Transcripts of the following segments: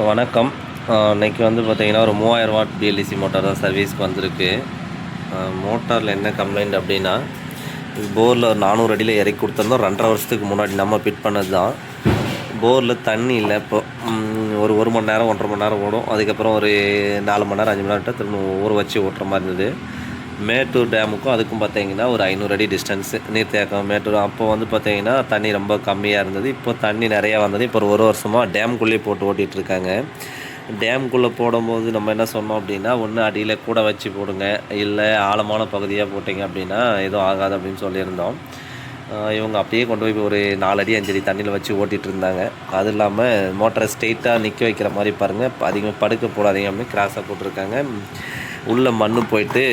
வணக்கம். இன்னைக்கு வந்து பார்த்தீங்கன்னா, ஒரு 3000 வாட் பிஎல்டிசி மோட்டார் தான் சர்வீஸ்க்கு வந்திருக்கு. மோட்டாரில் என்ன கம்ப்ளைண்ட் அப்படின்னா, போரில் 400 அடியில் இறக்கி கொடுத்துருந்தோம். 2.5 வருஷத்துக்கு முன்னாடி நம்ம ஃபிட் பண்ணது தான். போரில் தண்ணி இல்லை. இப்போ ஒரு 1 மணி நேரம் 1.5 மணி நேரம் ஓடும். அதுக்கப்புறம் ஒரு 4 மணி நேரம் 5 மணி நேரம் விட்டால் திரும்ப ஊற வச்சு ஓட்டுற மாதிரி இருந்தது. மேட்டூர் டேமுக்கும் அதுக்கும் பார்த்தீங்கன்னா ஒரு 500 அடி டிஸ்டன்ஸு நீர்த்தேக்கம் மேட்டூர். அப்போ வந்து பார்த்தீங்கன்னா தண்ணி ரொம்ப கம்மியாக இருந்தது. இப்போ தண்ணி நிறையா வந்தது. இப்போ ஒரு வருஷமாக டேம்குள்ளேயே போட்டு ஓட்டிகிட்ருக்காங்க. டேம்குள்ளே போடும்போது நம்ம என்ன சொன்னோம் அப்படின்னா, ஒன்று அடியில் கூட வச்சு போடுங்க, இல்லை ஆழமான பகுதியாக போட்டிங்க அப்படின்னா எதுவும் ஆகாது அப்படின்னு சொல்லியிருந்தோம். இவங்க அப்படியே கொண்டு போய் ஒரு 4 அடி 5 அடி தண்ணியில் வச்சு ஓட்டிகிட்டு இருந்தாங்க. அது இல்லாமல் மோட்டரை ஸ்ட்ரெயிட்டாக நிற்க வைக்கிற மாதிரி பாருங்கள், அதிகமாக படுக்க போடாதீங்க அப்படின்னு கிராஸாக போட்டிருக்காங்க. உள்ளே மண் போயிட்டு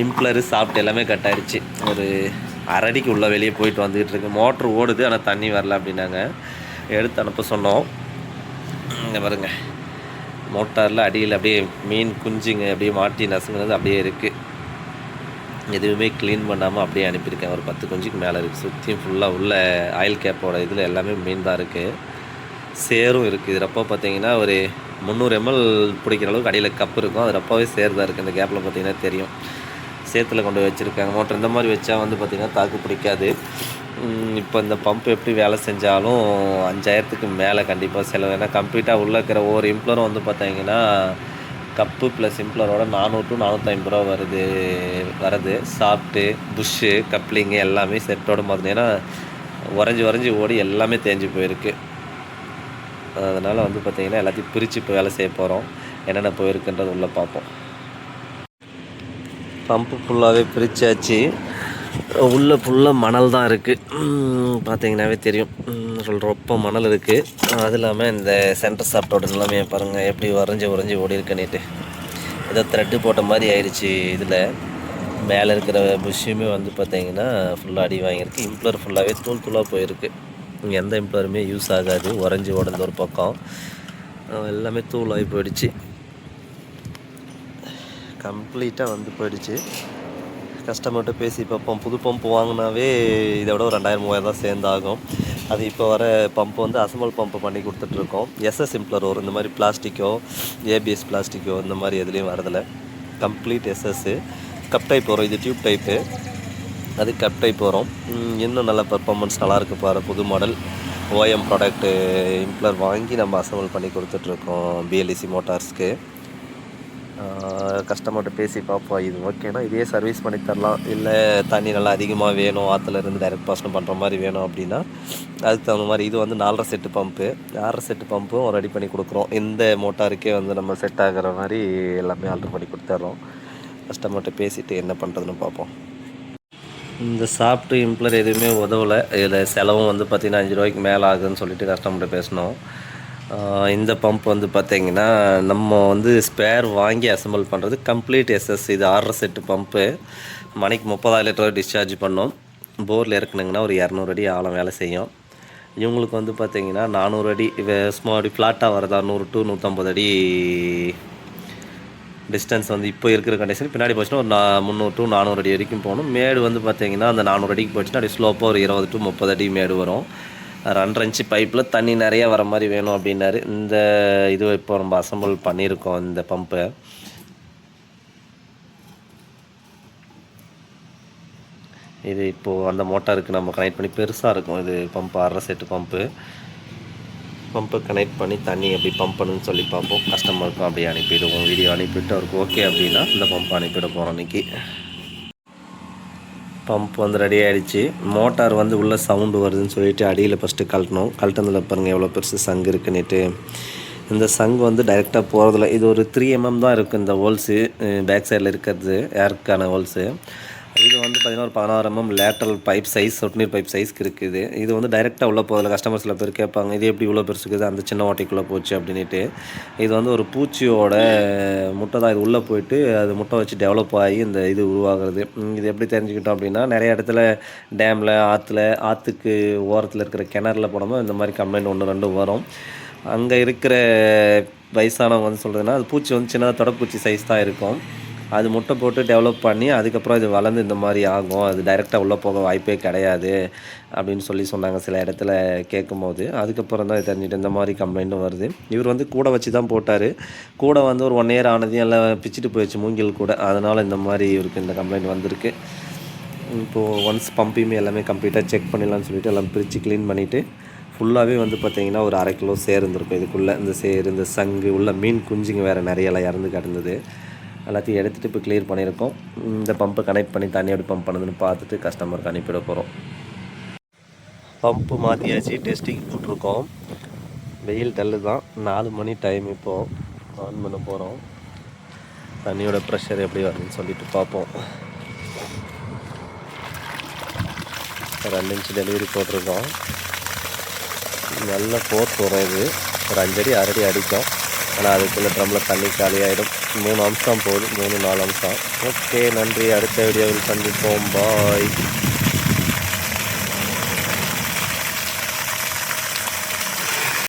இம்ப்ளரு சாப்பிட்டு எல்லாமே கட் ஆகிடுச்சு. ஒரு அரடிக்கு உள்ளே வெளியே போயிட்டு வந்துக்கிட்டு இருக்கு. மோட்ரு ஓடுது, ஆனால் தண்ணி வரல அப்படின்னாங்க. எடுத்து அனுப்ப சொன்னோம். இங்கே பாருங்க, மோட்டாரில் அடியில் அப்படியே மீன் குஞ்சுங்க அப்படியே மாட்டி நசுங்கிறது அப்படியே இருக்குது. எதுவுமே க்ளீன் பண்ணாமல் அப்படியே அனுப்பியிருக்கேன். ஒரு 10 குஞ்சுக்கு மேலே இருக்குது. சுற்றியும் ஃபுல்லாக உள்ள ஆயில் கேப்போட இதில் எல்லாமே மீன் தான் இருக்குது. சேரும் இருக்குது. இது ரப்போ பார்த்தீங்கன்னா ஒரு 300 ml பிடிக்கிற அளவுக்கு அடியில் கப்பு இருக்கும். அது ரப்பாவே சேர் தான் இருக்குது. இந்த கேப்பில் பார்த்தீங்கன்னா தெரியும். சேத்துல கொண்டு போய் வச்சுருக்காங்க. மோட்டர் இந்த மாதிரி வச்சா வந்து பார்த்திங்கன்னா தாக்கு பிடிக்காது. இப்போ இந்த பம்ப் எப்படி வேலை செஞ்சாலும் 5000க்கு மேலே கண்டிப்பாக செலவு. ஏன்னா கம்ப்ளீட்டாக உள்ளே இருக்கிற ஒவ்வொரு இம்ப்ளரும் வந்து பார்த்தீங்கன்னா கப்பு ப்ளஸ் இம்ப்ளரோட 400 to 450 ரூபா வருது. சாஃப்ட்டு புஷ்ஷு கப்ளிங்கு எல்லாமே செட்டோட பார்த்தீங்கன்னா உறைஞ்சி ஓடி எல்லாமே தேஞ்சு போயிருக்கு. அதனால் வந்து பார்த்திங்கன்னா எல்லாத்தையும் பிரித்து இப்போ வேலை செய்ய போகிறோம். என்னென்ன போயிருக்குன்றது உள்ளே பார்ப்போம். பம்பு ஃபுல்லாகவே பிரித்தாச்சு. உள்ளே ஃபுல்லாக மணல் தான் இருக்குது. பார்த்தீங்கன்னாவே தெரியும், ரொம்ப மணல் இருக்குது. அது இல்லாமல் இந்த சென்டர் சாஃப்ட்டோட எல்லாமே பாருங்கள் எப்படி உறைஞ்சி ஓடி இருக்குன்னுட்டு ஏதோ த்ரெட்டு போட்ட மாதிரி ஆயிடுச்சு. இதில் மேலே இருக்கிற புஷ்ஷுமே வந்து பார்த்திங்கன்னா ஃபுல்லாக அடி வாங்கியிருக்கு. இம்ப்ளர் ஃபுல்லாகவே தூளாக போயிருக்கு. இங்கே எந்த இம்ப்ளருமே யூஸ் ஆகாது. உறைஞ்சி ஓடுறது ஒரு பக்கம், எல்லாமே தூளாகி போயிடுச்சு. கம்ப்ளீட்டாக வந்து போயிடுச்சு. கஸ்டமர்கிட்ட பேசி பார்ப்போம். புது பம்ப் வாங்கினாவே இதை விட ஒரு 2000-3000 தான் சேர்ந்தாகும். அது இப்போ வர பம்ப் வந்து அசம்பல் பம்பு பண்ணி கொடுத்துட்ருக்கோம். எஸ்எஸ் இம்ப்ளர் வரும். இந்த மாதிரி பிளாஸ்டிக்கோ ஏபிஎஸ் பிளாஸ்டிக்கோ இந்த மாதிரி எதுலேயும் வரதில்லை. Complete SS. கப் டைப் வரும். இது டியூப் டைப்பு, அது கப் டைப் வரும். இன்னும் நல்ல பர்ஃபார்மன்ஸ் நல்லாயிருக்கு பாரு. புது மாடல் ஓஎம் ப்ராடக்ட்டு இம்ப்ளர் வாங்கி நம்ம அசம்பிள் பண்ணி கொடுத்துட்ருக்கோம் பிஎல்டிசி மோட்டார்ஸ்க்கு. கஸ்டமர்கிட்ட பேசி பார்ப்போம். இது ஓகேனா இதே சர்வீஸ் பண்ணி தரலாம். இல்லை தண்ணி நல்லா அதிகமாக வேணும், ஆற்றுல இருந்து டைரெக்ட் பாசனம் பண்ணுற மாதிரி வேணும் அப்படின்னா அதுக்கு தகுந்த மாதிரி. இது வந்து 4.5 செட்டு பம்பு, 6.5 செட்டு பம்பும் ரெடி பண்ணி கொடுக்குறோம். இந்த மோட்டாருக்கே வந்து நம்ம செட் ஆகிற மாதிரி எல்லாமே ஆல்ட்ரு பண்ணி கொடுத்துட்றோம். கஸ்டமர்கிட்ட பேசிவிட்டு என்ன பண்ணுறதுன்னு பார்ப்போம். இந்த சாஃப்ட்டு இம்ப்ளர் எதுவுமே உதவலை. இதில் செலவும் வந்து பார்த்திங்கன்னா 5 ரூபாய்க்கு மேலே ஆகுதுன்னு சொல்லிட்டு கஸ்டமர்கிட்ட பேசினோம். இந்த பம்ப் வந்து பார்த்திங்கன்னா நம்ம வந்து ஸ்பேர் வாங்கி அசம்பிள் பண்ணுறது கம்ப்ளீட் எஸ்எஸ். இது 6.5 செட்டு பம்ப்பு. மணிக்கு 30,000 லிட்டர் டிஸ்சார்ஜ் பண்ணோம். போரில் இறக்குனிங்கன்னா ஒரு 200 அடி ஆழம் வேலை செய்யும். இவங்களுக்கு வந்து பார்த்திங்கன்னா 400 அடி சும்மா அடி ஃப்ளாட்டாக வரதா 100 to 150 அடி டிஸ்டன்ஸ் வந்து இப்போ இருக்கிற கண்டிஷன். பின்னாடி போச்சுன்னா ஒரு 300 to 400 அடி வரைக்கும் போகணும். மேடு வந்து பார்த்திங்கன்னா அந்த 400 அடிக்கு போச்சுன்னா அப்படி ஸ்லோப்பாக ஒரு 20 to 30 அடி மேடு வரும். 2.5 இன்ச்சு பைப்பில் தண்ணி நிறையா வர மாதிரி வேணும் அப்படின்னாரு. இந்த இது இப்போ நம்ம அசம்பிள் பண்ணியிருக்கோம் இந்த பம்பை. இது இப்போது அந்த மோட்டாருக்கு நம்ம கனெக்ட் பண்ணி பெருசாக இருக்கும். இது பம்பு 6.5 செட்டு பம்பை கனெக்ட் பண்ணி தண்ணி எப்படி பம்ப் பண்ணுன்னு சொல்லி பார்ப்போம். கஸ்டமருக்கும் அப்படியே அனுப்பிவிடுவோம். வீடியோ அனுப்பிவிட்டு அவருக்கு ஓகே அப்படின்னா இந்த பம்பை அனுப்பிவிட போகிறோம். இன்றைக்கி பம்ப் வந்து ரெடி ஆகிடுச்சு. மோட்டார் வந்து உள்ளே சவுண்டு வருதுன்னு சொல்லிவிட்டு அடியில் ஃபஸ்ட்டு கழட்டணும். கழட்டினதில் பாருங்கள் எவ்வளோ பெருசு சங்கு இருக்குன்னுட்டு. இந்த சங்கு வந்து டைரெக்டாக போகிறதில்ல. இது ஒரு 3 mm தான் இருக்குது. இந்த ஹோல்ஸு பேக் சைடில் இருக்கிறது ஏருக்கான ஹோல்ஸு. இது வந்து பார்த்திங்கன்னா ஒரு 16 mm லேட்டரல் பைப் சைஸ், சொட்டு நீர் பைப் சைஸ்க்கு இருக்குது. இது வந்து டைரெக்டாக உள்ளே போகிறதில்ல. கஸ்டமர் சில பேர் கேட்பாங்க, இது எப்படி இவ்வளோ பெருசு இருக்குது அந்த சின்ன ஓட்டைக்குள்ளே போச்சு அப்படின்ட்டு. இது வந்து ஒரு பூச்சியோட முட்டை தான். இது உள்ளே போயிட்டு அது முட்டை வச்சு டெவலப் ஆகி இந்த இது உருவாகிறது. இது எப்படி தெரிஞ்சுக்கிட்டோம் அப்படின்னா, நிறைய இடத்துல டேமில் ஆற்றுக்கு ஓரத்தில் இருக்கிற கிணறுல போடும்போது இந்த மாதிரி கம்ப்ளைண்ட் 1-2 வரும். அங்கே இருக்கிற வயசானவங்க வந்து சொல்கிறதுனா அது பூச்சி வந்து சின்னதாக தொடப்பூச்சி சைஸ் தான் இருக்கும். அது முட்டை போட்டு டெவலப் பண்ணி அதுக்கப்புறம் இது வளர்ந்து இந்த மாதிரி ஆகும், அது டைரெக்டாக உள்ளே போக வாய்ப்பே கிடையாது அப்படின்னு சொன்னாங்க சில இடத்துல கேட்கும்போது. அதுக்கப்புறம் தான் தெரிஞ்சுட்டு இந்த மாதிரி கம்ப்ளைண்ட்டும் வருது. இவர் வந்து கூட வச்சு தான் போட்டார். கூட வந்து ஒரு 1 இயர் ஆனதையும் எல்லாம் பிச்சுட்டு போயிடுச்சு மூங்கில் கூட. அதனால் இந்த மாதிரி இவருக்கு இந்த கம்ப்ளைண்ட் வந்திருக்கு. இப்போது ஒன்ஸ் பம்பையுமே எல்லாமே கம்ப்ளீட்டாக செக் பண்ணிடலான்னு சொல்லிட்டு எல்லாம் பிரித்து க்ளீன் பண்ணிவிட்டு ஃபுல்லாகவே வந்து பார்த்திங்கன்னா ஒரு 1/2 கிலோ சேர் இருந்திருக்கும் இதுக்குள்ளே. இந்த சேர், இந்த சங்கு உள்ள மீன் குஞ்சுங்க வேறு நிறையெல்லாம் இறந்து கிடந்தது. எல்லாத்தையும் எடுத்துகிட்டு இப்போ க்ளியர் பண்ணியிருக்கோம். இந்த பம்பை கனெக்ட் பண்ணி தண்ணி எப்படி பம்ப் பண்ணுதுன்னு பார்த்துட்டு கஸ்டமருக்கு அனுப்பிட போகிறோம். பம்பு மாற்றியாச்சு, டெஸ்டிங் போட்டிருக்கோம். வெயில் டல்லு தான், 4 மணி டைம். இப்போது ஆன் பண்ண போகிறோம். தண்ணியோட ப்ரெஷர் எப்படி வருதுன்னு சொல்லிட்டு பார்ப்போம். 2 இன்ச் டெலிவரி போட்டிருக்கோம். நல்ல ஃபோர்ஸ் வரும். இது ஒரு 5 அடி 6 அடி அடிக்கும். ஆனால் அதுக்குள்ளே ட்ரம்மில் தண்ணி காலியாகிடும். 3 அம்சம் போகுது, 3-4 அம்சம். ஓகே, நன்றி. அடுத்த வீடியோவில் சந்திப்போம். பாய்.